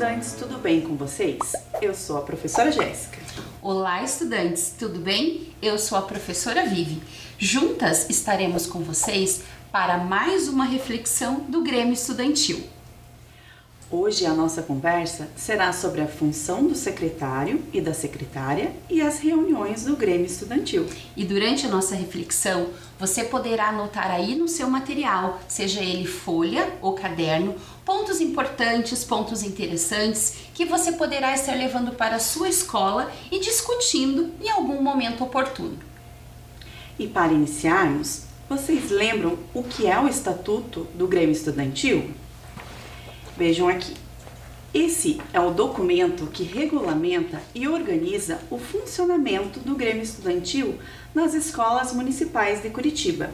estudantes, tudo bem com vocês? Eu sou a professora Jéssica. Olá, estudantes, tudo bem? Eu sou a professora Vivi. Juntas estaremos com vocês para mais uma reflexão do Grêmio Estudantil. Hoje a nossa conversa será sobre a função do secretário e da secretária e as reuniões do Grêmio Estudantil. E durante a nossa reflexão, você poderá anotar aí no seu material, seja ele folha ou caderno, pontos importantes, pontos interessantes que você poderá estar levando para a sua escola e discutindo em algum momento oportuno. E para iniciarmos, vocês lembram o que é o Estatuto do Grêmio Estudantil? Vejam aqui. Esse é o documento que regulamenta e organiza o funcionamento do Grêmio Estudantil nas escolas municipais de Curitiba.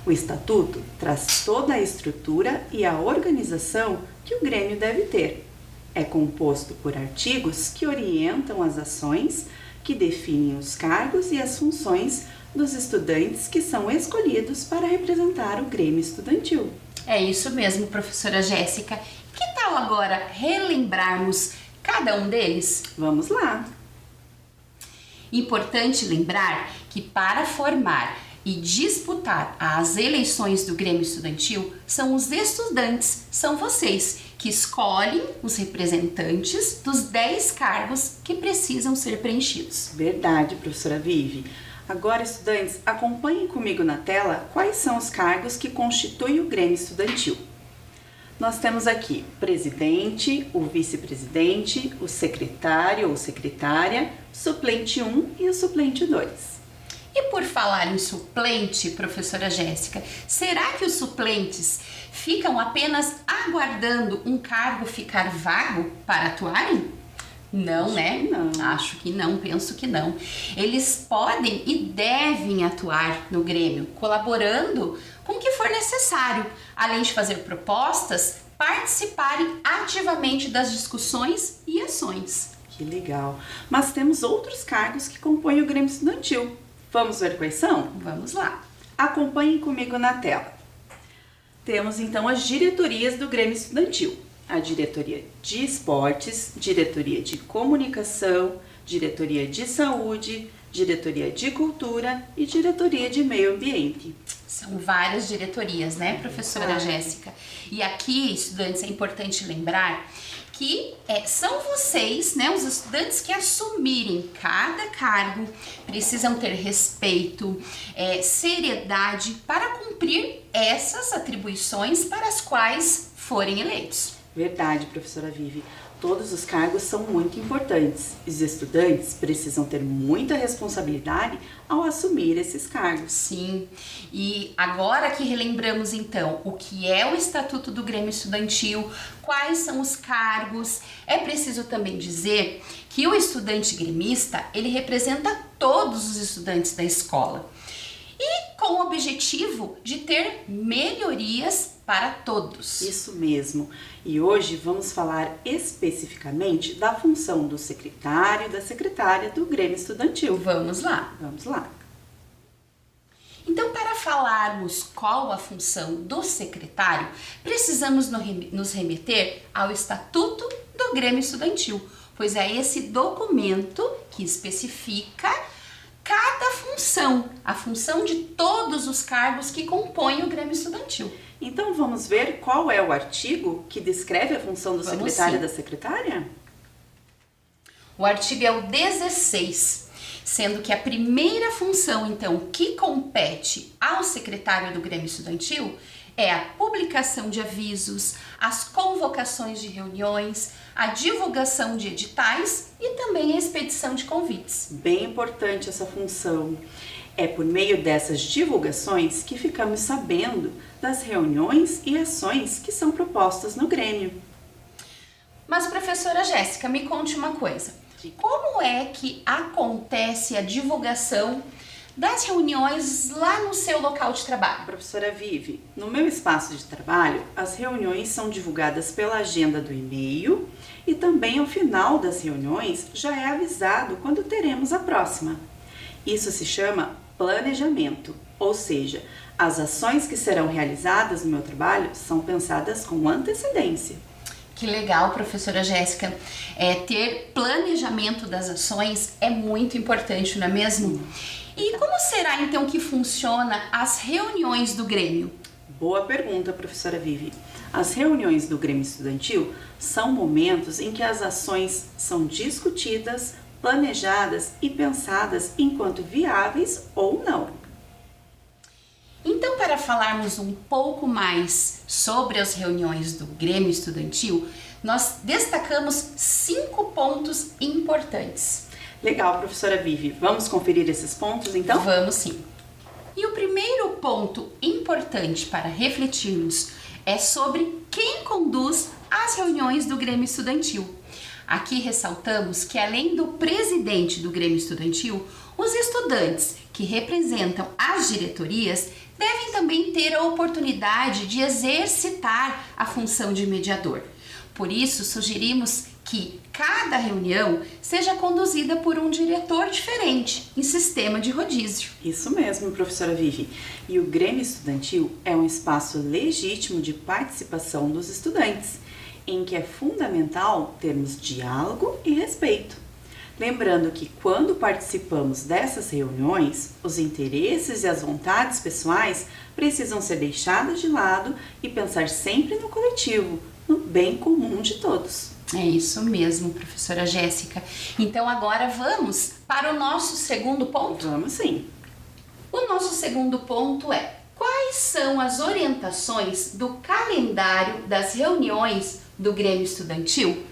O Estatuto traz toda a estrutura e a organização que o Grêmio deve ter. É composto por artigos que orientam as ações, que definem os cargos e as funções dos estudantes que são escolhidos para representar o Grêmio Estudantil. É isso mesmo, professora Jéssica. Que tal agora relembrarmos cada um deles? Vamos lá! Importante lembrar que para formar e disputar as eleições do Grêmio Estudantil são os estudantes, são vocês, que escolhem os representantes dos 10 cargos que precisam ser preenchidos. Verdade, professora Vivi. Agora, estudantes, acompanhem comigo na tela quais são os cargos que constituem o Grêmio Estudantil. Nós temos aqui o presidente, o vice-presidente, o secretário ou secretária, suplente 1 e o suplente 2. E por falar em suplente, professora Jéssica, será que os suplentes ficam apenas aguardando um cargo ficar vago para atuarem? Não, né? Não. Acho que não, penso que não. Eles podem e devem atuar no Grêmio, colaborando com o que for necessário, além de fazer propostas, participarem ativamente das discussões e ações. Que legal! Mas temos outros cargos que compõem o Grêmio Estudantil. Vamos ver quais são? Vamos lá! Acompanhem comigo na tela. Temos então as diretorias do Grêmio Estudantil. A diretoria de esportes, diretoria de comunicação, diretoria de saúde, diretoria de cultura e diretoria de meio ambiente. São várias diretorias, né, professora Jéssica? E aqui, estudantes, é importante lembrar que são vocês, né, os estudantes que assumirem cada cargo, precisam ter respeito, seriedade para cumprir essas atribuições para as quais forem eleitos. Verdade, professora Vivi. Todos os cargos são muito importantes. Os estudantes precisam ter muita responsabilidade ao assumir esses cargos. Sim, e agora que relembramos então o que é o Estatuto do Grêmio Estudantil, quais são os cargos, é preciso também dizer que o estudante gremista, ele representa todos os estudantes da escola. E com o objetivo de ter melhorias para todos. Isso mesmo. E hoje vamos falar especificamente da função do secretário e da secretária do Grêmio Estudantil. Vamos lá. Vamos lá. Então, para falarmos qual a função do secretário, precisamos nos remeter ao Estatuto do Grêmio Estudantil, pois é esse documento que especifica cada função, a função de todos os cargos que compõem o Grêmio Estudantil. Então vamos ver qual é o artigo que descreve a função do secretário e da secretária? O artigo é o 16, sendo que a primeira função, então, que compete ao secretário do Grêmio Estudantil é a publicação de avisos, as convocações de reuniões, a divulgação de editais e também a expedição de convites. Bem importante essa função. É por meio dessas divulgações que ficamos sabendo das reuniões e ações que são propostas no Grêmio. Mas, professora Jéssica, me conte uma coisa. Como é que acontece a divulgação das reuniões lá no seu local de trabalho? Professora Vivi, no meu espaço de trabalho, as reuniões são divulgadas pela agenda do e-mail e também ao final das reuniões já é avisado quando teremos a próxima. Isso se chama planejamento, ou seja, as ações que serão realizadas no meu trabalho são pensadas com antecedência. Que legal, professora Jéssica. Ter planejamento das ações é muito importante, não é mesmo? E como será então que funciona as reuniões do Grêmio? Boa pergunta, professora Vivi. As reuniões do Grêmio Estudantil são momentos em que as ações são discutidas, planejadas e pensadas enquanto viáveis ou não. Então, para falarmos um pouco mais sobre as reuniões do Grêmio Estudantil, nós destacamos 5 pontos importantes. Legal, professora Vivi. Vamos conferir esses pontos, então? Vamos sim. E o primeiro ponto importante para refletirmos é sobre quem conduz as reuniões do Grêmio Estudantil. Aqui ressaltamos que, além do presidente do Grêmio Estudantil, os estudantes que representam as diretorias devem também ter a oportunidade de exercitar a função de mediador. Por isso, sugerimos que cada reunião seja conduzida por um diretor diferente, em sistema de rodízio. Isso mesmo, professora Vivi. E o Grêmio Estudantil é um espaço legítimo de participação dos estudantes, em que é fundamental termos diálogo e respeito. Lembrando que quando participamos dessas reuniões, os interesses e as vontades pessoais precisam ser deixados de lado e pensar sempre no coletivo, no bem comum de todos. É isso mesmo, professora Jéssica. Então agora vamos para o nosso segundo ponto? Vamos sim. O nosso segundo ponto é: quais são as orientações do calendário das reuniões do Grêmio Estudantil?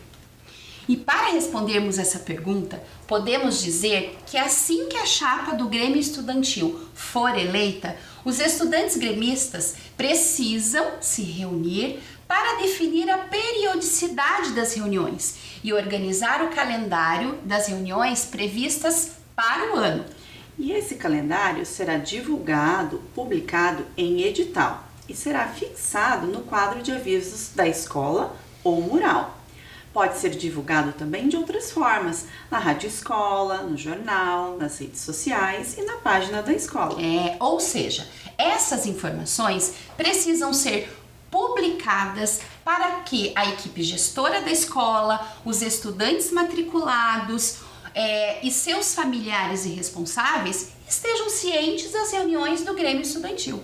E para respondermos essa pergunta, podemos dizer que assim que a chapa do Grêmio Estudantil for eleita, os estudantes gremistas precisam se reunir para definir a periodicidade das reuniões e organizar o calendário das reuniões previstas para o ano. E esse calendário será divulgado, publicado em edital e será fixado no quadro de avisos da escola ou mural. Pode ser divulgado também de outras formas, na rádio escola, no jornal, nas redes sociais e na página da escola. Ou seja, essas informações precisam ser publicadas para que a equipe gestora da escola, os estudantes matriculados e seus familiares e responsáveis estejam cientes das reuniões do Grêmio Estudantil.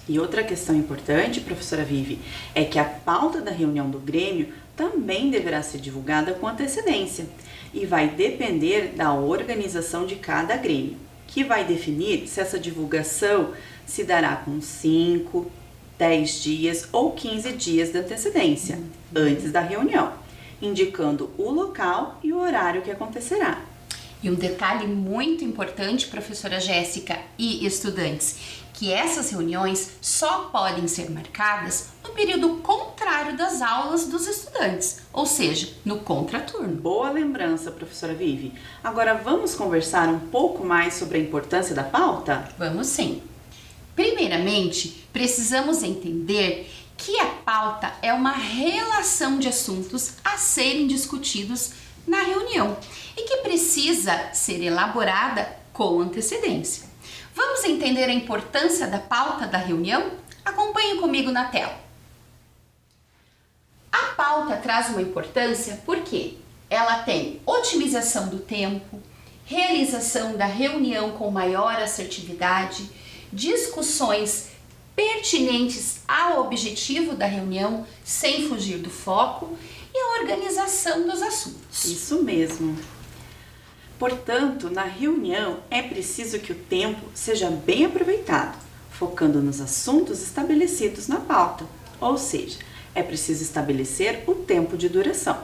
E outra questão importante, professora Vivi, é que a pauta da reunião do Grêmio também deverá ser divulgada com antecedência e vai depender da organização de cada Grêmio, que vai definir se essa divulgação se dará com 5, 10 dias ou 15 dias de antecedência antes da reunião, indicando o local e o horário que acontecerá. E um detalhe muito importante, professora Jéssica e estudantes, que essas reuniões só podem ser marcadas no período contrário das aulas dos estudantes, ou seja, no contraturno. Boa lembrança, professora Vivi. Agora vamos conversar um pouco mais sobre a importância da pauta? Vamos sim. Primeiramente, precisamos entender que a pauta é uma relação de assuntos a serem discutidos na reunião e que precisa ser elaborada com antecedência. Vamos entender a importância da pauta da reunião? Acompanhe comigo na tela. A pauta traz uma importância porque ela tem otimização do tempo, realização da reunião com maior assertividade, discussões pertinentes ao objetivo da reunião sem fugir do foco e a organização dos assuntos. Isso mesmo. Portanto, na reunião é preciso que o tempo seja bem aproveitado, focando nos assuntos estabelecidos na pauta, ou seja, é preciso estabelecer o tempo de duração.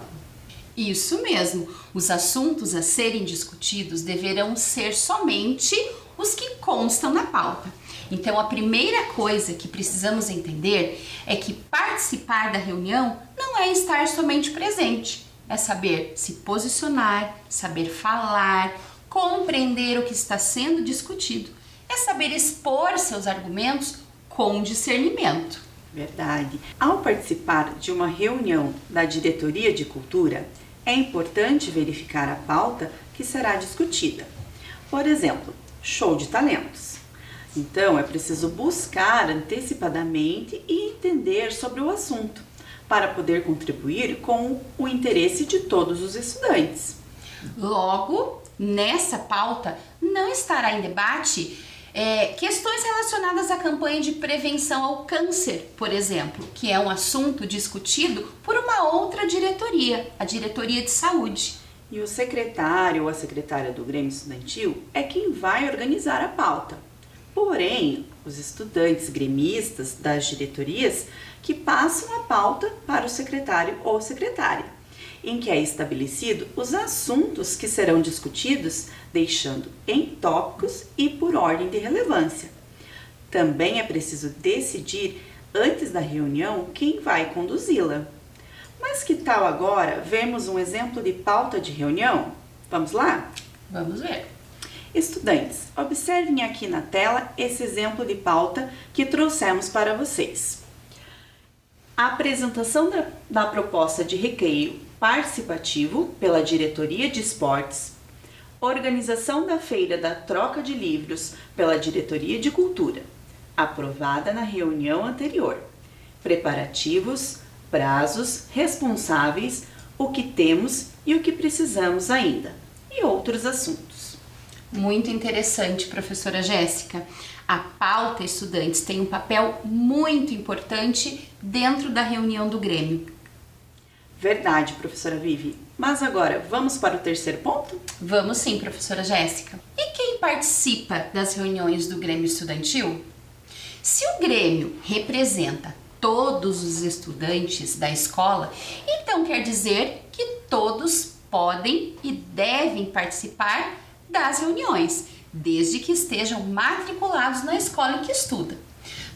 Isso mesmo, os assuntos a serem discutidos deverão ser somente os que constam na pauta. Então, a primeira coisa que precisamos entender é que participar da reunião não é estar somente presente. É saber se posicionar, saber falar, compreender o que está sendo discutido. É saber expor seus argumentos com discernimento. Verdade. Ao participar de uma reunião da Diretoria de Cultura, é importante verificar a pauta que será discutida. Por exemplo, show de talentos. Então, é preciso buscar antecipadamente e entender sobre o assunto, para poder contribuir com o interesse de todos os estudantes. Logo, nessa pauta não estará em debate questões relacionadas à campanha de prevenção ao câncer, por exemplo, que é um assunto discutido por uma outra diretoria, a diretoria de saúde. E o secretário ou a secretária do Grêmio Estudantil é quem vai organizar a pauta. Porém, os estudantes gremistas das diretorias que passam a pauta para o secretário ou secretária, em que é estabelecido os assuntos que serão discutidos, deixando em tópicos e por ordem de relevância. Também é preciso decidir antes da reunião quem vai conduzi-la. Mas que tal agora vermos um exemplo de pauta de reunião? Vamos lá? Vamos ver. Estudantes, observem aqui na tela esse exemplo de pauta que trouxemos para vocês. A apresentação da proposta de recreio participativo pela diretoria de esportes, organização da feira da troca de livros pela diretoria de cultura, aprovada na reunião anterior, preparativos, prazos, responsáveis, o que temos e o que precisamos ainda, e outros assuntos. Muito interessante, professora Jéssica. A pauta, estudantes, tem um papel muito importante dentro da reunião do Grêmio. Verdade, professora Vivi. Mas agora, vamos para o terceiro ponto? Vamos sim, professora Jéssica. E quem participa das reuniões do Grêmio Estudantil? Se o Grêmio representa todos os estudantes da escola, então quer dizer que todos podem e devem participar das reuniões, desde que estejam matriculados na escola em que estudam.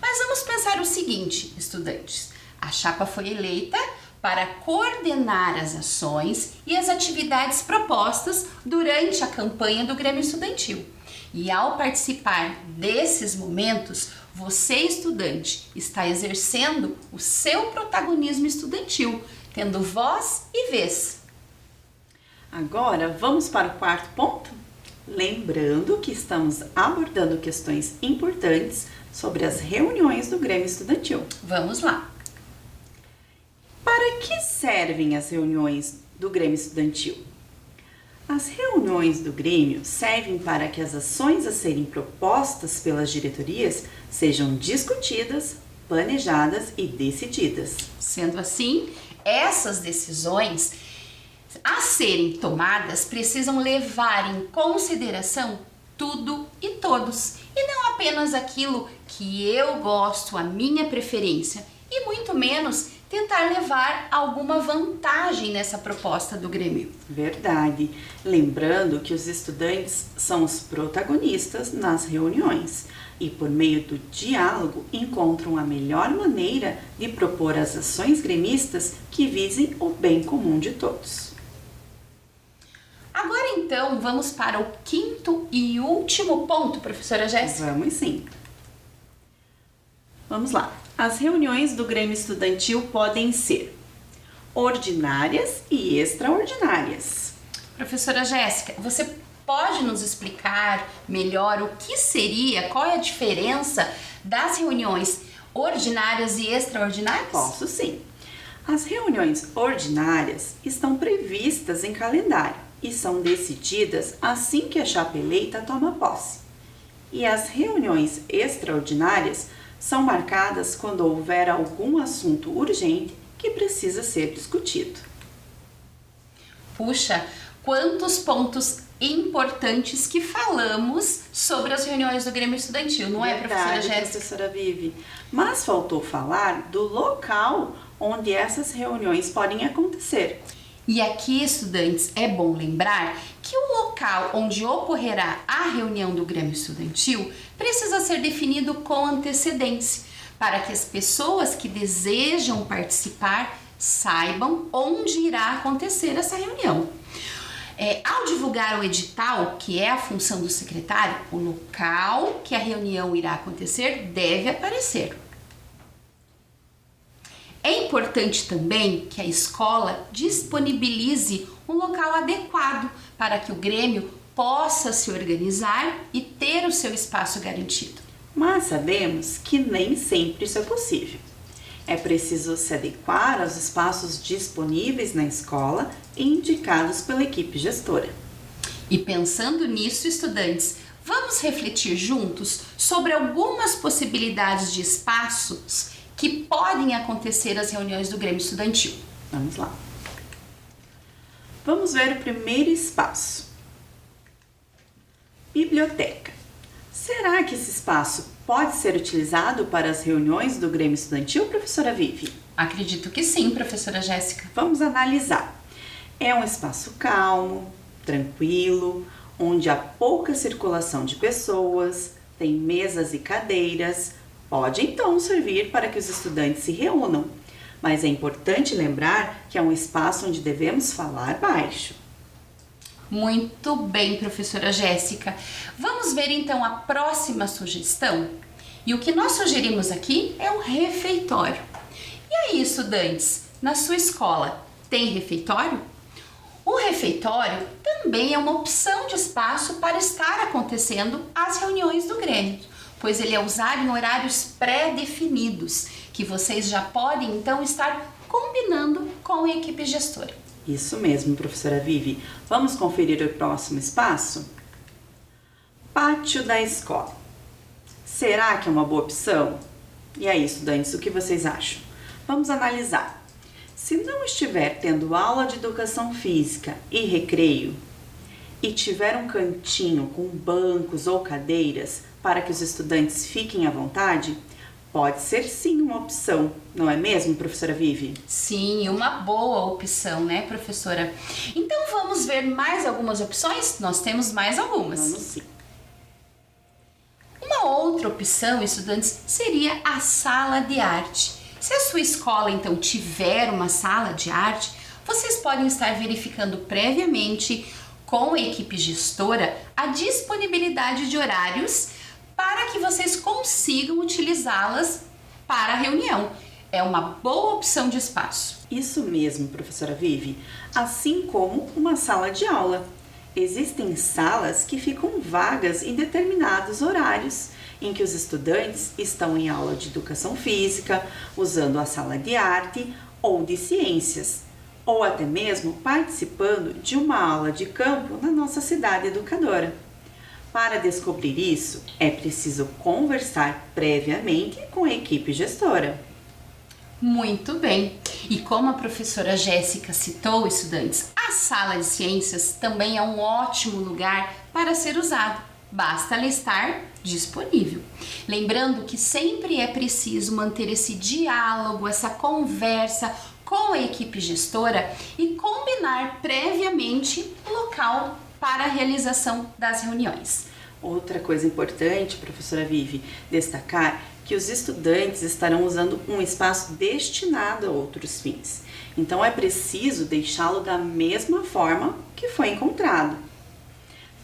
Mas vamos pensar o seguinte, estudantes: a chapa foi eleita para coordenar as ações e as atividades propostas durante a campanha do Grêmio Estudantil. E ao participar desses momentos, você, estudante, está exercendo o seu protagonismo estudantil, tendo voz e vez. Agora, vamos para o quarto ponto? Lembrando que estamos abordando questões importantes sobre as reuniões do Grêmio Estudantil. Vamos lá! Para que servem as reuniões do Grêmio Estudantil? As reuniões do Grêmio servem para que as ações a serem propostas pelas diretorias sejam discutidas, planejadas e decididas. Sendo assim, essas decisões a serem tomadas precisam levar em consideração tudo e todos, e não apenas aquilo que eu gosto, a minha preferência, e muito menos tentar levar alguma vantagem nessa proposta do Grêmio. Verdade. Lembrando que os estudantes são os protagonistas nas reuniões e, por meio do diálogo, encontram a melhor maneira de propor as ações gremistas que visem o bem comum de todos. Agora então vamos para o quinto e último ponto, professora Jéssica. Vamos sim. Vamos lá. As reuniões do Grêmio Estudantil podem ser ordinárias e extraordinárias. Professora Jéssica, você pode nos explicar melhor o que seria, qual é a diferença das reuniões ordinárias e extraordinárias? Posso sim. As reuniões ordinárias estão previstas em calendário e são decididas assim que a chapa eleita toma posse. E as reuniões extraordinárias são marcadas quando houver algum assunto urgente que precisa ser discutido. Puxa, quantos pontos importantes que falamos sobre as reuniões do Grêmio Estudantil, não é, professora Jéssica? Professora Vivi. Mas faltou falar do local onde essas reuniões podem acontecer. E aqui, estudantes, é bom lembrar que o local onde ocorrerá a reunião do Grêmio Estudantil precisa ser definido com antecedência, para que as pessoas que desejam participar saibam onde irá acontecer essa reunião. Ao divulgar o edital, que é a função do secretário, o local que a reunião irá acontecer deve aparecer. É importante também que a escola disponibilize um local adequado para que o Grêmio possa se organizar e ter o seu espaço garantido. Mas sabemos que nem sempre isso é possível. É preciso se adequar aos espaços disponíveis na escola e indicados pela equipe gestora. E pensando nisso, estudantes, vamos refletir juntos sobre algumas possibilidades de espaços que podem acontecer nas reuniões do Grêmio Estudantil. Vamos lá. Vamos ver o primeiro espaço. Biblioteca. Será que esse espaço pode ser utilizado para as reuniões do Grêmio Estudantil, professora Vivi? Acredito que sim, professora Jéssica. Vamos analisar. É um espaço calmo, tranquilo, onde há pouca circulação de pessoas, tem mesas e cadeiras. Pode então servir para que os estudantes se reúnam, mas é importante lembrar que é um espaço onde devemos falar baixo. Muito bem, professora Jéssica. Vamos ver então a próxima sugestão? E o que nós sugerimos aqui é um refeitório. E aí, estudantes, na sua escola tem refeitório? O refeitório também é uma opção de espaço para estar acontecendo as reuniões do Grêmio, pois ele é usado em horários pré-definidos, que vocês já podem então estar combinando com a equipe gestora. Isso mesmo, professora Vivi. Vamos conferir o próximo espaço? Pátio da escola. Será que é uma boa opção? E aí, estudantes, o que vocês acham? Vamos analisar. Se não estiver tendo aula de educação física e recreio, e tiver um cantinho com bancos ou cadeiras para que os estudantes fiquem à vontade, pode ser sim uma opção, não é mesmo, professora Vivi? Sim, uma boa opção, né, professora? Então vamos ver mais algumas opções? Nós temos mais algumas. Vamos sim. Uma outra opção, estudantes, seria a sala de arte. Se a sua escola então tiver uma sala de arte, vocês podem estar verificando previamente com a equipe gestora a disponibilidade de horários para que vocês consigam utilizá-las para a reunião. É uma boa opção de espaço. Isso mesmo, professora Vivi. Assim como uma sala de aula. Existem salas que ficam vagas em determinados horários, em que os estudantes estão em aula de educação física, usando a sala de arte ou de ciências, ou até mesmo participando de uma aula de campo na nossa cidade educadora. Para descobrir isso, é preciso conversar previamente com a equipe gestora. Muito bem! E como a professora Jéssica citou, estudantes, a sala de ciências também é um ótimo lugar para ser usado. Basta ela estar disponível. Lembrando que sempre é preciso manter esse diálogo, essa conversa com a equipe gestora e combinar previamente o local para a realização das reuniões. Outra coisa importante, professora Vivi, destacar que os estudantes estarão usando um espaço destinado a outros fins. Então é preciso deixá-lo da mesma forma que foi encontrado.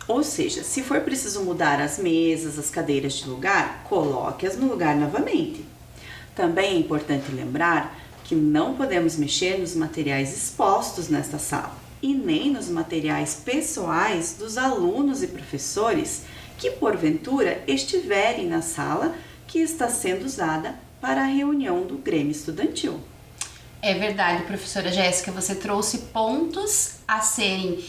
Ou seja, se for preciso mudar as mesas, as cadeiras de lugar, coloque-as no lugar novamente. Também é importante lembrar que não podemos mexer nos materiais expostos nesta sala e nem nos materiais pessoais dos alunos e professores que porventura estiverem na sala que está sendo usada para a reunião do Grêmio Estudantil. É verdade, professora Jéssica, você trouxe pontos a serem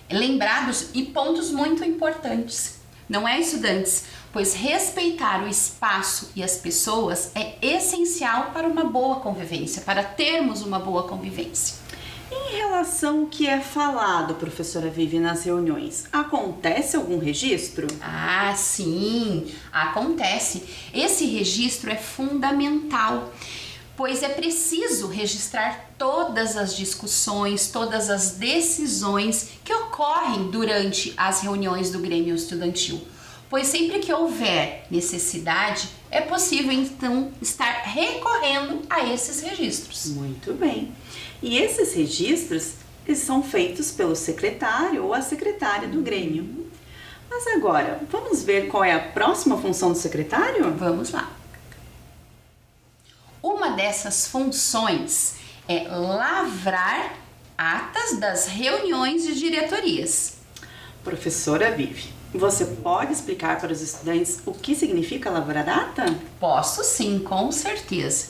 lembrados e pontos muito importantes. Não é, estudantes? Pois respeitar o espaço e as pessoas é essencial para uma boa convivência, para termos uma boa convivência. Em relação ao que é falado, professora Vivi, nas reuniões, acontece algum registro? Ah, sim, acontece. Esse registro é fundamental, pois é preciso registrar todas as discussões, todas as decisões que ocorrem durante as reuniões do Grêmio Estudantil. Pois sempre que houver necessidade, é possível então estar recorrendo a esses registros. Muito bem. E esses registros eles são feitos pelo secretário ou a secretária do Grêmio. Mas agora, vamos ver qual é a próxima função do secretário? Vamos lá. Uma dessas funções é lavrar atas das reuniões de diretorias. Professora Vivi, você pode explicar para os estudantes o que significa lavrar ata? Posso sim, com certeza.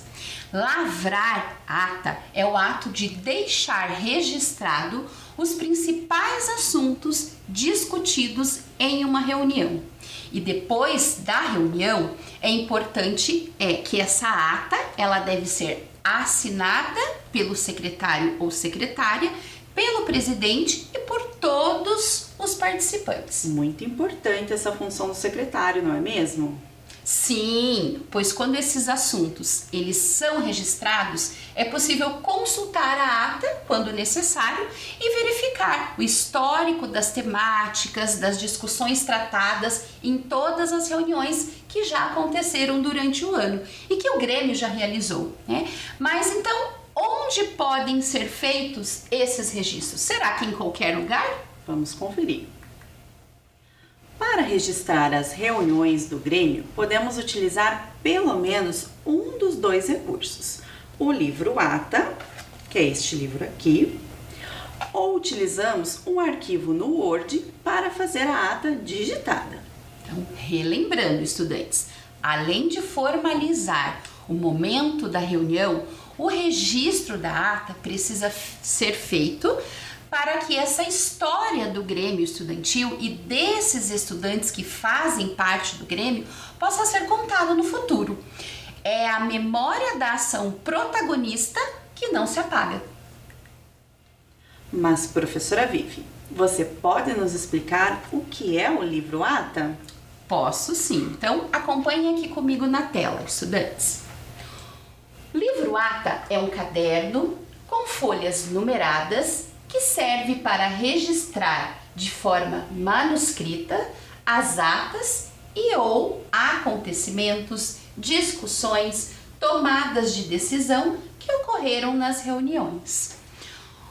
Lavrar ata é o ato de deixar registrado os principais assuntos discutidos em uma reunião. E depois da reunião, é importante que essa ata ela deve ser assinada pelo secretário ou secretária, pelo presidente e por todos os participantes. Muito importante essa função do secretário, não é mesmo? Sim, pois quando esses assuntos eles são registrados, é possível consultar a ata quando necessário e verificar o histórico das temáticas, das discussões tratadas em todas as reuniões que já aconteceram durante o ano e que o Grêmio já realizou, né? Mas então, onde podem ser feitos esses registros? Será que em qualquer lugar? Vamos conferir. Para registrar as reuniões do Grêmio, podemos utilizar pelo menos um dos dois recursos. O livro Ata, que é este livro aqui, ou utilizamos um arquivo no Word para fazer a ata digitada. Então, relembrando, estudantes, além de formalizar o momento da reunião, o registro da ata precisa ser feito para que essa história do Grêmio Estudantil e desses estudantes que fazem parte do Grêmio possa ser contada no futuro. É a memória da ação protagonista que não se apaga. Mas, professora Vivi, você pode nos explicar o que é o livro Ata? Posso sim. Então, acompanhem aqui comigo na tela, estudantes. O livro Ata é um caderno com folhas numeradas que serve para registrar de forma manuscrita as atas e ou acontecimentos, discussões, tomadas de decisão que ocorreram nas reuniões.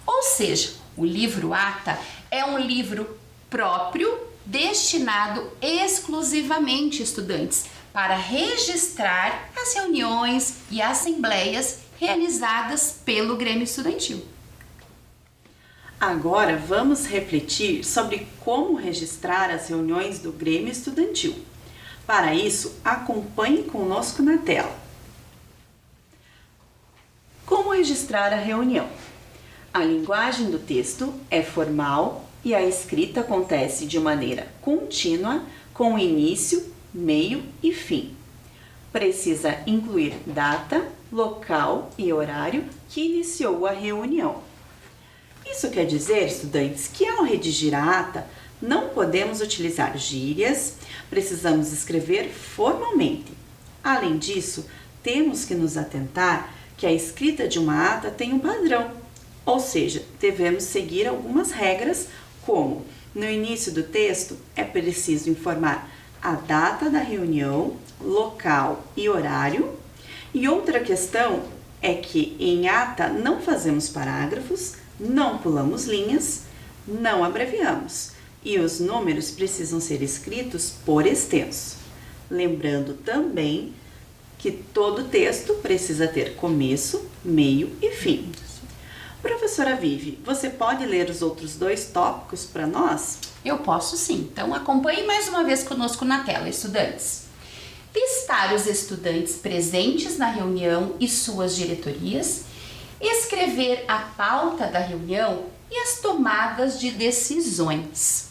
Ou seja, o livro Ata é um livro próprio destinado exclusivamente, estudantes, para registrar as reuniões e assembleias realizadas pelo Grêmio Estudantil. Agora vamos refletir sobre como registrar as reuniões do Grêmio Estudantil. Para isso, acompanhe conosco na tela. Como registrar a reunião? A linguagem do texto é formal e a escrita acontece de maneira contínua, com início, meio e fim. Precisa incluir data, local e horário que iniciou a reunião. Isso quer dizer, estudantes, que ao redigir a ata, não podemos utilizar gírias, precisamos escrever formalmente. Além disso, temos que nos atentar que a escrita de uma ata tem um padrão, ou seja, devemos seguir algumas regras, como no início do texto é preciso informar a data da reunião, local e horário. E outra questão é que em ata não fazemos parágrafos, não pulamos linhas, não abreviamos e os números precisam ser escritos por extenso. Lembrando também que todo texto precisa ter começo, meio e fim. Professora Vivi, você pode ler os outros dois tópicos para nós? Eu posso sim, então acompanhe mais uma vez conosco na tela, estudantes. Listar os estudantes presentes na reunião e suas diretorias, escrever a pauta da reunião e as tomadas de decisões.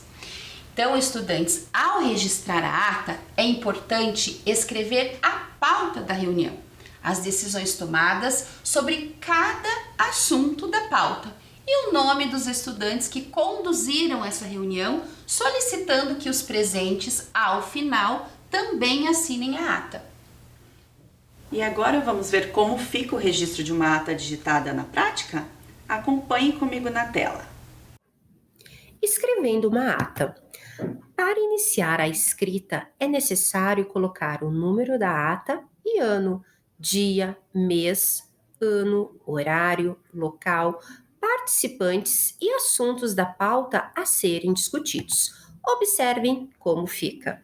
Então, estudantes, ao registrar a ata, é importante escrever a pauta da reunião, as decisões tomadas sobre cada assunto da pauta e o nome dos estudantes que conduziram essa reunião, solicitando que os presentes, ao final, também assinem a ata. E agora vamos ver como fica o registro de uma ata digitada na prática? Acompanhe comigo na tela. Escrevendo uma ata. Para iniciar a escrita, é necessário colocar o número da ata e ano, dia, mês, ano, horário, local, participantes e assuntos da pauta a serem discutidos. Observem como fica.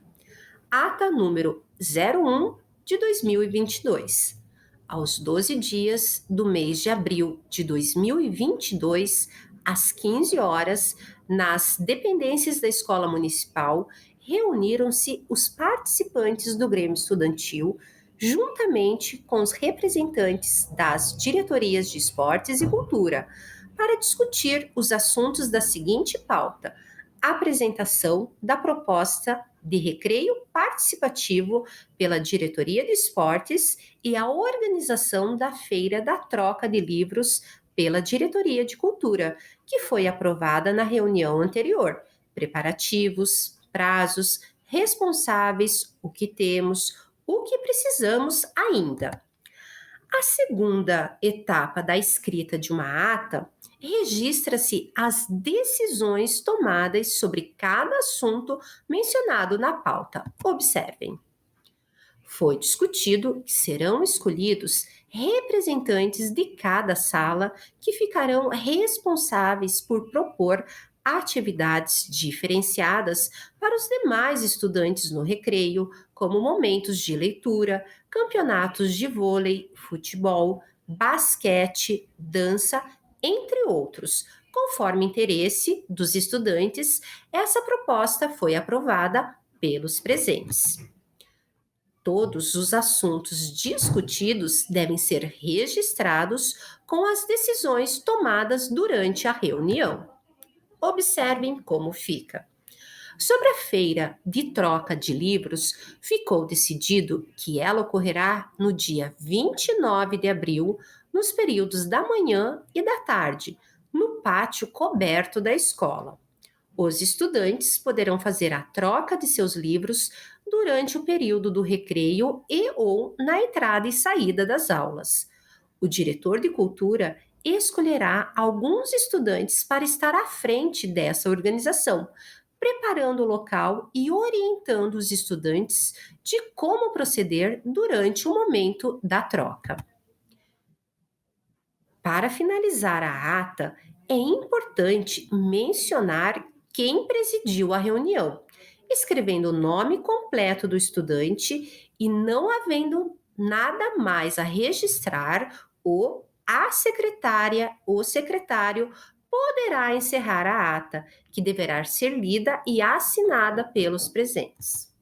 Ata número 01 de 2022. Aos 12 dias do mês de abril de 2022, às 15 horas, nas dependências da Escola Municipal, reuniram-se os participantes do Grêmio Estudantil, juntamente com os representantes das diretorias de esportes e cultura, para discutir os assuntos da seguinte pauta: apresentação da proposta de recreio participativo pela diretoria de esportes e a organização da feira da troca de livros pela diretoria de cultura, que foi aprovada na reunião anterior. Preparativos, prazos, responsáveis, o que temos, o que precisamos ainda. A segunda etapa da escrita de uma ata registra-se as decisões tomadas sobre cada assunto mencionado na pauta. Observem. Foi discutido que serão escolhidos representantes de cada sala que ficarão responsáveis por propor atividades diferenciadas para os demais estudantes no recreio, como momentos de leitura, campeonatos de vôlei, futebol, basquete, dança, entre outros. Conforme interesse dos estudantes, essa proposta foi aprovada pelos presentes. Todos os assuntos discutidos devem ser registrados com as decisões tomadas durante a reunião. Observem como fica. Sobre a feira de troca de livros, ficou decidido que ela ocorrerá no dia 29 de abril, nos períodos da manhã e da tarde, no pátio coberto da escola. Os estudantes poderão fazer a troca de seus livros durante o período do recreio e ou na entrada e saída das aulas. O diretor de cultura escolherá alguns estudantes para estar à frente dessa organização, preparando o local e orientando os estudantes de como proceder durante o momento da troca. Para finalizar a ata, é importante mencionar quem presidiu a reunião, escrevendo o nome completo do estudante e não havendo nada mais a registrar, a secretária ou secretário poderá encerrar a ata, que deverá ser lida e assinada pelos presentes.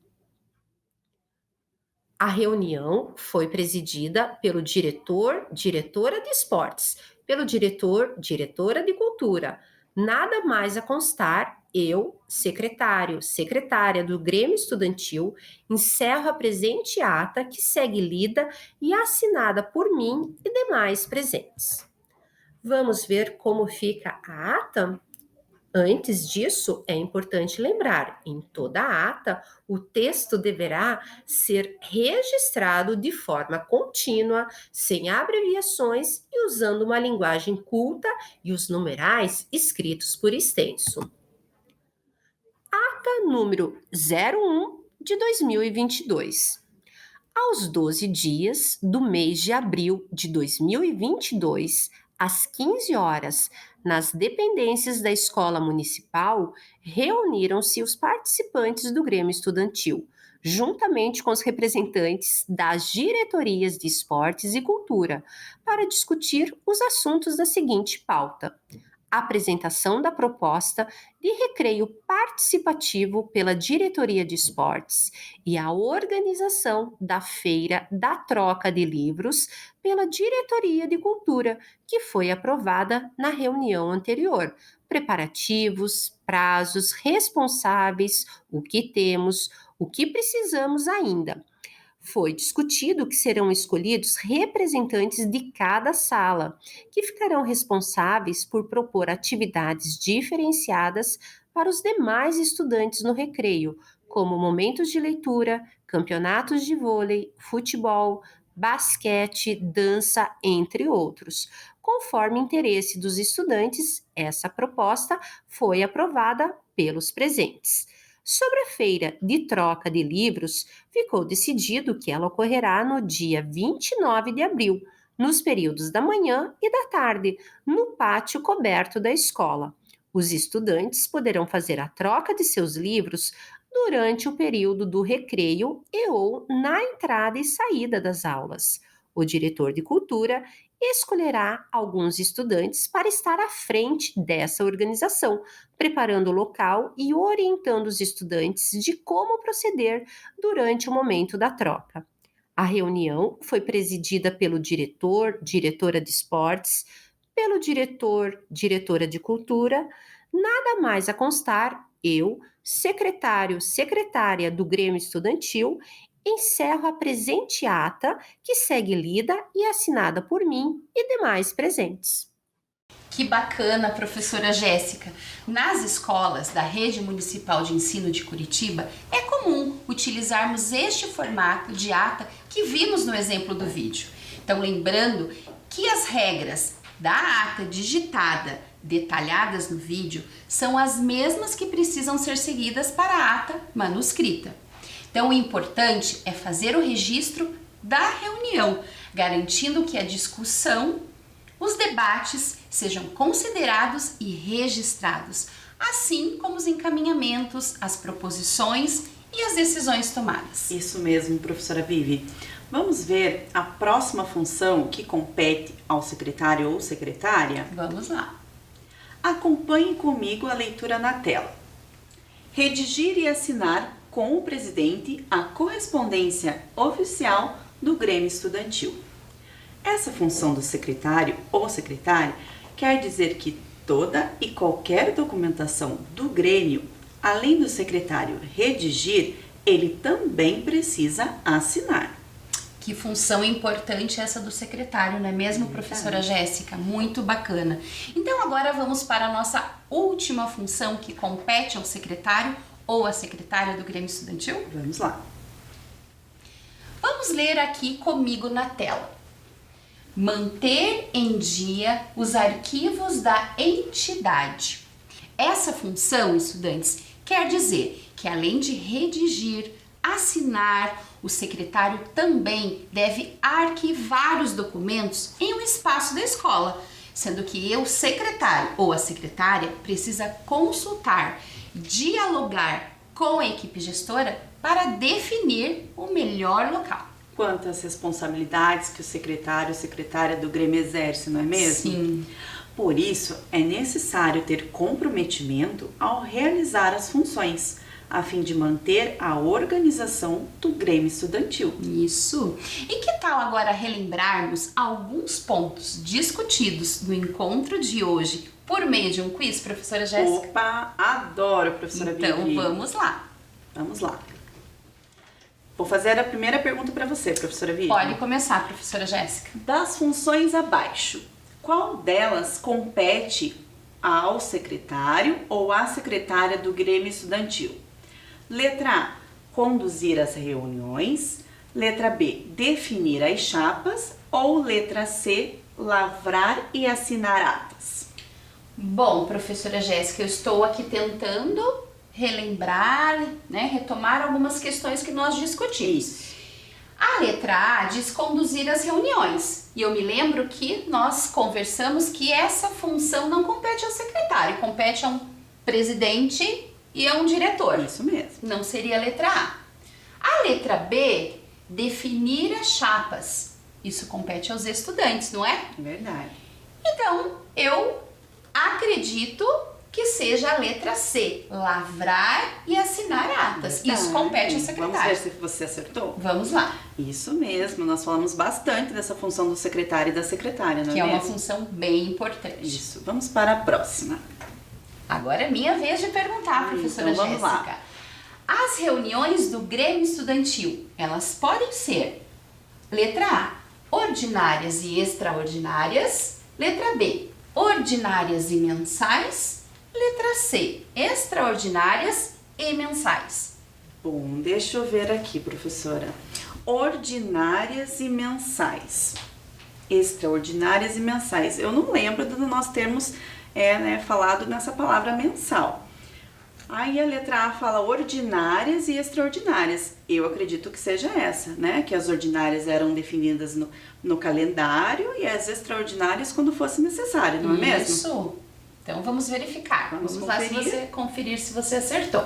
A reunião foi presidida pelo diretor, diretora de esportes, pelo diretor, diretora de cultura. Nada mais a constar, eu, secretário, secretária do Grêmio Estudantil, encerro a presente ata que segue lida e assinada por mim e demais presentes. Vamos ver como fica a ata? Antes disso, é importante lembrar, em toda a ata, o texto deverá ser registrado de forma contínua, sem abreviações e usando uma linguagem culta e os numerais escritos por extenso. Ata número 01 de 2022. Aos 12 dias do mês de abril de 2022, às 15 horas, nas dependências da Escola Municipal, reuniram-se os participantes do Grêmio Estudantil, juntamente com os representantes das diretorias de esportes e cultura, para discutir os assuntos da seguinte pauta: apresentação da proposta de recreio participativo pela diretoria de esportes e a organização da feira da troca de livros pela diretoria de cultura, que foi aprovada na reunião anterior. Preparativos, prazos, responsáveis, o que temos, o que precisamos ainda. Foi discutido que serão escolhidos representantes de cada sala, que ficarão responsáveis por propor atividades diferenciadas para os demais estudantes no recreio, como momentos de leitura, campeonatos de vôlei, futebol, basquete, dança, entre outros. Conforme interesse dos estudantes, essa proposta foi aprovada pelos presentes. Sobre a feira de troca de livros, ficou decidido que ela ocorrerá no dia 29 de abril, nos períodos da manhã e da tarde, no pátio coberto da escola. Os estudantes poderão fazer a troca de seus livros durante o período do recreio e ou na entrada e saída das aulas. O diretor de cultura escolherá alguns estudantes para estar à frente dessa organização, preparando o local e orientando os estudantes de como proceder durante o momento da troca. A reunião foi presidida pelo diretor, diretora de esportes, pelo diretor, diretora de cultura, nada mais a constar, eu, secretário, secretária do Grêmio Estudantil, encerro a presente ata, que segue lida e assinada por mim e demais presentes. Que bacana, professora Jéssica! Nas escolas da Rede Municipal de Ensino de Curitiba, é comum utilizarmos este formato de ata que vimos no exemplo do vídeo. Então, lembrando que as regras da ata digitada, detalhadas no vídeo, são as mesmas que precisam ser seguidas para a ata manuscrita. Então, o importante é fazer o registro da reunião, garantindo que a discussão, os debates sejam considerados e registrados, assim como os encaminhamentos, as proposições e as decisões tomadas. Isso mesmo, professora Vivi. Vamos ver a próxima função que compete ao secretário ou secretária? Vamos lá. Acompanhe comigo a leitura na tela. Redigir e assinar com o presidente a correspondência oficial do Grêmio Estudantil. Essa função do secretário ou secretária quer dizer que toda e qualquer documentação do Grêmio, além do secretário redigir, ele também precisa assinar. Que função importante essa do secretário, não é mesmo, professora Jéssica? Muito bacana. Então agora vamos para a nossa última função que compete ao secretário ou à secretária do Grêmio Estudantil? Vamos lá. Vamos ler aqui comigo na tela. Manter em dia os arquivos da entidade. Essa função, estudantes, quer dizer que além de redigir, assinar, o secretário também deve arquivar os documentos em um espaço da escola, sendo que o secretário ou a secretária precisa consultar, dialogar com a equipe gestora para definir o melhor local. Quantas responsabilidades que o secretário ou secretária do Grêmio exerce, não é mesmo? Sim. Por isso, é necessário ter comprometimento ao realizar as funções, a fim de manter a organização do Grêmio Estudantil. Isso. E que tal agora relembrarmos alguns pontos discutidos no encontro de hoje por meio de um quiz, professora Jéssica? Opa, adoro, professora Vivi. Então, vamos lá. Vamos lá. Vou fazer a primeira pergunta para você, professora Vivi. Pode começar, professora Jéssica. Das funções abaixo, qual delas compete ao secretário ou à secretária do Grêmio Estudantil? Letra A, conduzir as reuniões. Letra B, definir as chapas. Ou letra C, lavrar e assinar atas? Bom, professora Jéssica, eu estou aqui tentando relembrar, retomar algumas questões que nós discutimos. Isso. A letra A diz conduzir as reuniões. E eu me lembro que nós conversamos que essa função não compete ao secretário, compete a um presidente e a um diretor. Isso mesmo. Não seria a letra A. A letra B, definir as chapas. Isso compete aos estudantes, não é? É verdade. Então, eu acredito que seja a letra C, lavrar e assinar atas. Verdade. Isso compete ao secretário. Vamos ver se você acertou? Vamos lá. Isso mesmo, nós falamos bastante dessa função do secretário e da secretária, não é Que é uma mesmo? função bem importante. Isso, vamos para a próxima. Agora é minha vez de perguntar, professora Então, vamos lá. Jéssica. As reuniões do Grêmio Estudantil, elas podem ser, letra A, ordinárias e extraordinárias. Letra B, ordinárias e mensais. Letra C, extraordinárias e mensais. Bom, deixa eu ver aqui, professora. Ordinárias e mensais. Extraordinárias e mensais. Eu não lembro de nós termos falado nessa palavra mensal. Aí a letra A fala ordinárias e extraordinárias. Eu acredito que seja essa, né? Que as ordinárias eram definidas no calendário e as extraordinárias quando fosse necessário, não é mesmo? Isso. Então vamos verificar. Vamos lá conferir se você acertou.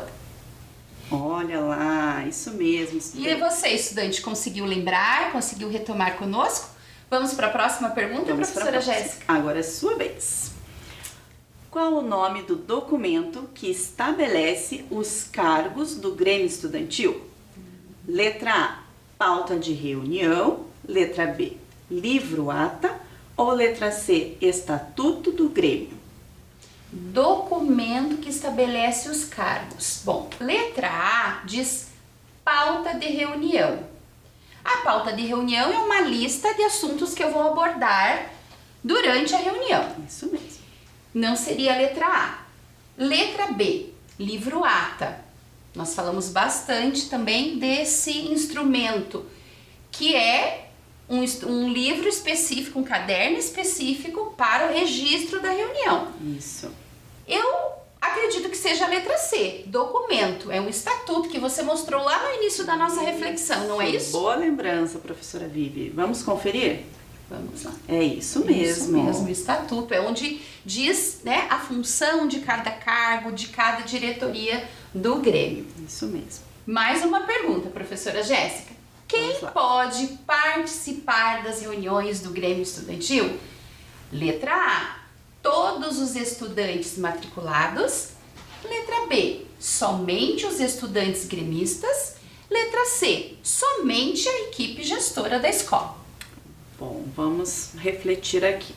Olha lá, isso mesmo. E você, estudante, conseguiu lembrar? Conseguiu retomar conosco? Vamos para a próxima pergunta, professora Jéssica? Agora é sua vez. Qual o nome do documento que estabelece os cargos do Grêmio Estudantil? Letra A, pauta de reunião, letra B, livro ata, ou letra C, estatuto do Grêmio? Documento que estabelece os cargos. Bom, letra A diz pauta de reunião. A pauta de reunião é uma lista de assuntos que eu vou abordar durante a reunião. Isso mesmo. Não seria a letra A. Letra B, livro ata. Nós falamos bastante também desse instrumento, que é um livro específico, um caderno específico para o registro da reunião. Isso. Eu acredito que seja a letra C, documento. É um estatuto que você mostrou lá no início da nossa reflexão, não é isso? Boa lembrança, professora Vivi. Vamos conferir? Vamos lá. É isso mesmo. Isso mesmo, estatuto. É onde diz, né, a função de cada cargo, de cada diretoria do Grêmio. Isso mesmo. Mais uma pergunta, professora Jéssica. Quem pode participar das reuniões do Grêmio Estudantil? Letra A, todos os estudantes matriculados. Letra B, somente os estudantes gremistas. Letra C, somente a equipe gestora da escola. Bom, vamos refletir aqui.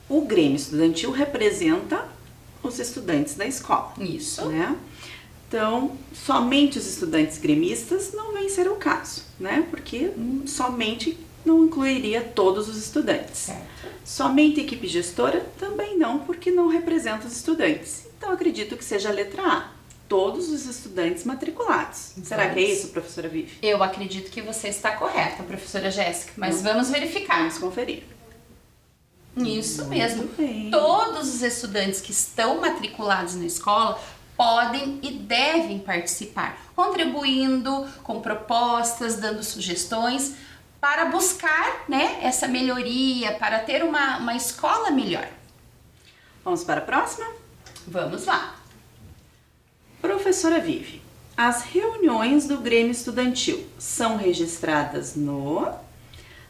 O Grêmio Estudantil representa os estudantes da escola. Isso. Né? Então, somente os estudantes gremistas não vem ser o caso, né? Porque somente não incluiria todos os estudantes. Certo. Somente a equipe gestora também não, porque não representa os estudantes. Então, acredito que seja a letra A, todos os estudantes matriculados. Será que é isso, professora Vivi? Eu acredito que você está correta, professora Jéssica, mas vamos verificar. Vamos conferir. Isso mesmo. Muito bem. Todos os estudantes que estão matriculados na escola podem e devem participar, contribuindo com propostas, dando sugestões para buscar, né, essa melhoria, para ter uma escola melhor. Vamos para a próxima? Vamos lá. Professora Vivi, as reuniões do Grêmio Estudantil são registradas no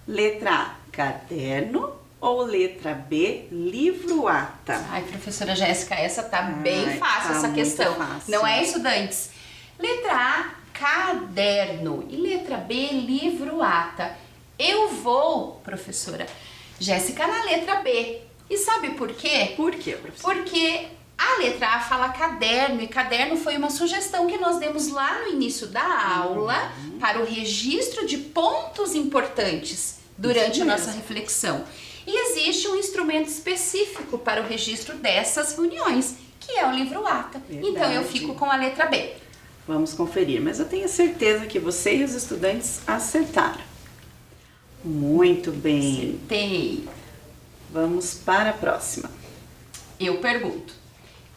letra A, caderno, ou letra B, livro ata? Ai, professora Jéssica, essa tá bem fácil, tá essa muito questão. fácil. Não é, estudantes? Letra A, caderno. E letra B, livro ata. Eu vou, professora Jéssica, na letra B. E sabe por quê? Por quê, professora? Porque a letra A fala caderno, e caderno foi uma sugestão que nós demos lá no início da aula para o registro de pontos importantes durante Isso a nossa mesmo. reflexão. E existe um instrumento específico para o registro dessas reuniões, que é o livro ata. Verdade. Então eu fico com a letra B. Vamos conferir, mas eu tenho certeza que você e os estudantes acertaram. Muito bem. Acertei. Vamos para a próxima. Eu pergunto: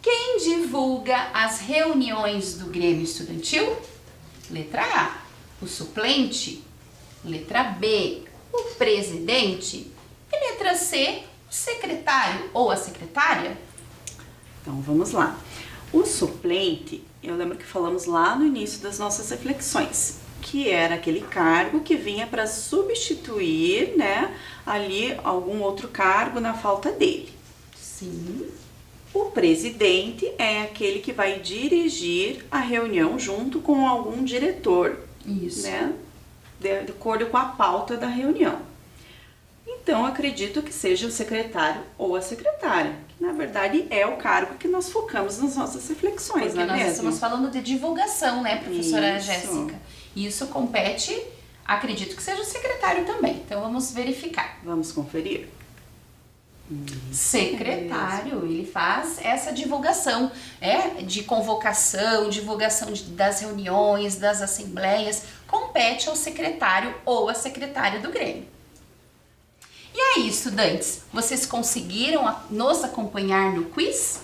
quem divulga as reuniões do Grêmio Estudantil? Letra A, o suplente. Letra B, o presidente. E letra C, o secretário ou a secretária? Então vamos lá. O suplente, eu lembro que falamos lá no início das nossas reflexões, que era aquele cargo que vinha para substituir, né, ali algum outro cargo na falta dele. Sim. O presidente é aquele que vai dirigir a reunião junto com algum diretor, Isso. né, de acordo com a pauta da reunião. Então, acredito que seja o secretário ou a secretária, que na verdade é o cargo que nós focamos nas nossas reflexões, Porque não é nós mesmo? estamos falando de divulgação, né, professora Isso. Jéssica? Isso compete, acredito que seja o secretário também. Então vamos verificar. Vamos conferir? Secretário, ele faz essa divulgação, de convocação, divulgação das reuniões, das assembleias, compete ao secretário ou à secretária do Grêmio. E aí, estudantes, vocês conseguiram nos acompanhar no quiz?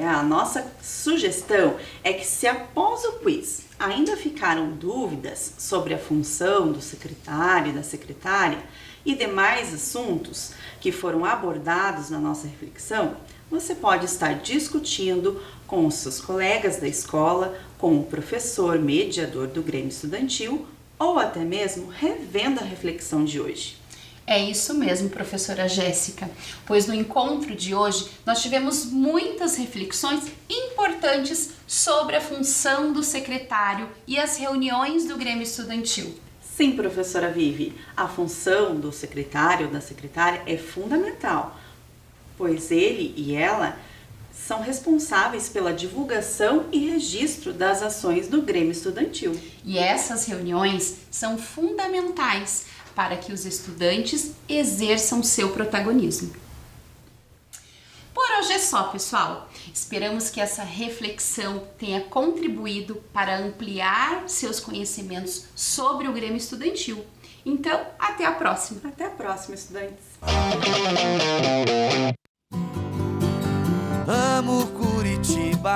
A nossa sugestão é que se após o quiz ainda ficaram dúvidas sobre a função do secretário e da secretária e demais assuntos que foram abordados na nossa reflexão, você pode estar discutindo com os seus colegas da escola, com o professor mediador do Grêmio Estudantil ou até mesmo revendo a reflexão de hoje. É isso mesmo, professora Jéssica, pois no encontro de hoje nós tivemos muitas reflexões importantes sobre a função do secretário e as reuniões do Grêmio Estudantil. Sim, professora Vivi, a função do secretário ou da secretária é fundamental, pois ele e ela são responsáveis pela divulgação e registro das ações do Grêmio Estudantil. E essas reuniões são fundamentais para que os estudantes exerçam seu protagonismo. Por hoje é só, pessoal. Esperamos que essa reflexão tenha contribuído para ampliar seus conhecimentos sobre o Grêmio Estudantil. Então, até a próxima. Até a próxima, estudantes. Amo Curitiba,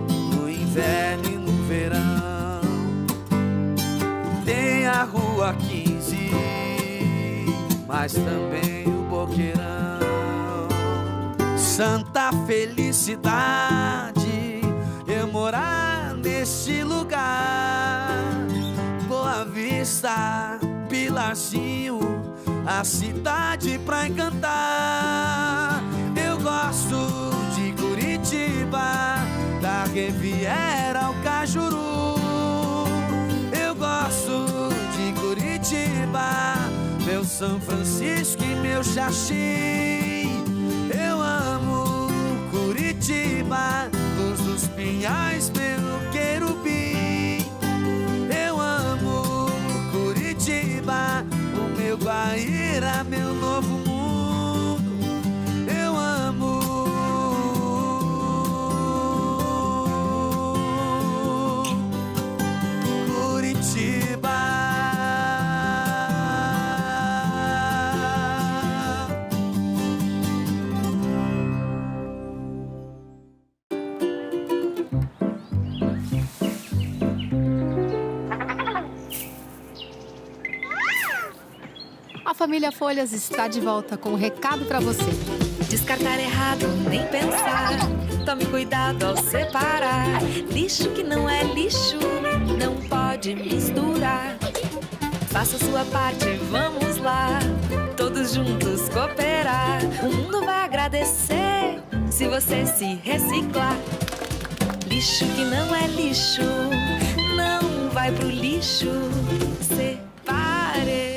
no inverno e no verão. Tem a Rua 15, mas também o Boqueirão. Santa felicidade eu morar neste lugar. Boa Vista, Pilarzinho, a cidade pra encantar. Eu gosto de Curitiba, da Riviera ao Cajuru. Eu gosto de Curitiba, meu São Francisco e meu Xaxim. Eu amo Curitiba, Luz dos Pinhais pelo Querubim. Eu amo Curitiba, o meu Guaíra, meu novo mundo. Eu amo Curitiba. A família Folhas está de volta com um recado para você. Descartar errado, nem pensar. Tome cuidado ao separar. Lixo que não é lixo, não pode misturar. Faça a sua parte, vamos lá. Todos juntos cooperar. O mundo vai agradecer se você se reciclar. Lixo que não é lixo, não vai pro lixo. Separe.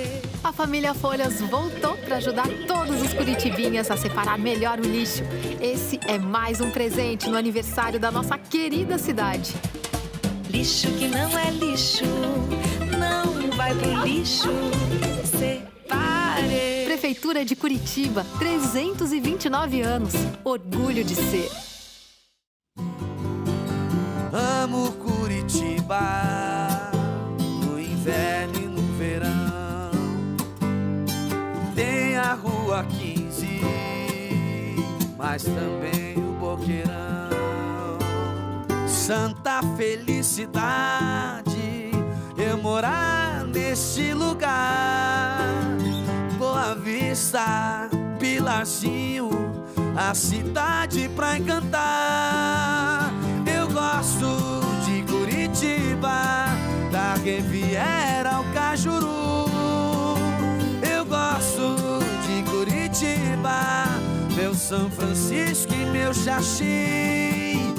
A família Folhas voltou para ajudar todos os curitibinhas a separar melhor o lixo. Esse é mais um presente no aniversário da nossa querida cidade. Lixo que não é lixo, não vai pro lixo. Separe. Prefeitura de Curitiba, 329 anos. Orgulho de ser. Amo Curitiba, no inverno e no verão. Tem a Rua 15, mas também o Boqueirão. Santa felicidade eu morar neste lugar. Boa Vista, Pilarzinho, a cidade pra encantar. Eu gosto de Curitiba, da Riviera ao Cajuru. Eu gosto de Curitiba, meu São Francisco e meu Xaxim.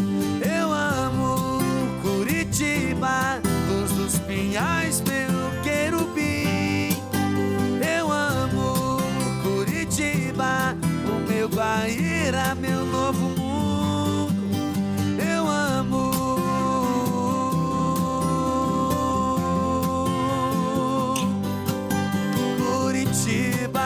Eu amo Curitiba, Luz dos Pinhais pelo Querubim. Eu amo Curitiba, o meu Guaíra, meu novo mundo. Eu amo Curitiba.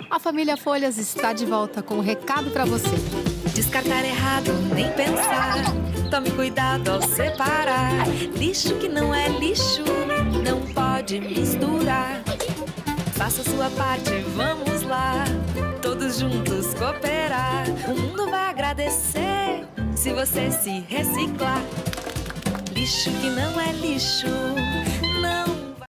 A família Folhas está de volta com um recado para você. Descartar errado, nem pensar. Tome cuidado ao separar. Lixo que não é lixo, não pode misturar. Faça a sua parte, vamos lá. Todos juntos cooperar. O mundo vai agradecer se você se reciclar. Lixo que não é lixo,